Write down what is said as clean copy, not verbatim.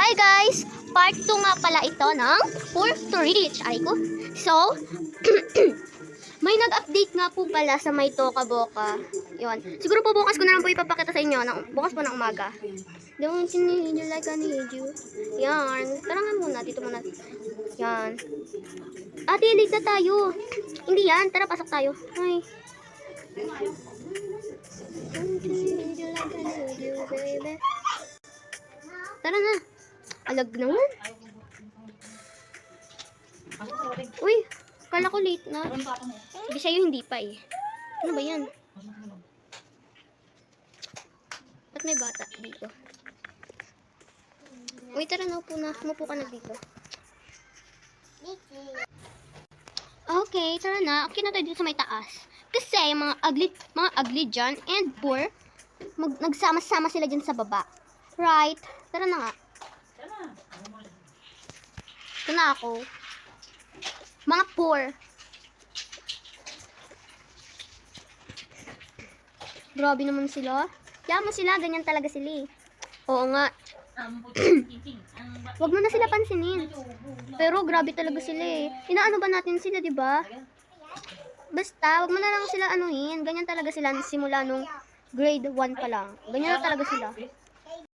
Hi guys! Part 2 nga pala ito ng Poor to Rich. Ay ko. So, may nag-update nga po pala sa may Toka Boca. Yun. Siguro po bukas ko na lang po ipapakita sa inyo. Bukas po ng umaga. Don't you need you like I need you. Yan. Tara nga muna. Dito muna. Yan. Ate, late na tayo. Hindi yan. Tara, pasok tayo. Ay. Don't you need you like I need you, baby. Tara na. Alag naman. Uy, kala ko late na. Hindi sa'yo, hindi pa eh. Ano ba yan? Ba't may bata dito? Uy, tara na, upo na. Umupo ka na dito. Okay, tara na. Okay na tayo dito sa may taas. Kasi yung mga ugly dyan and poor, nagsama-sama sila dyan sa baba. Right? Tara na nga. Ito na ako. Mga poor. Grabe naman sila. Kaya mo sila, ganyan talaga sila eh. Oo nga. Wag mo na sila pansinin. Pero grabe talaga sila eh. Inaano ba natin sila, di ba? Basta, wag mo na lang sila anuhin. Ganyan talaga sila simula nung grade 1 pa lang. Ganyan na talaga sila.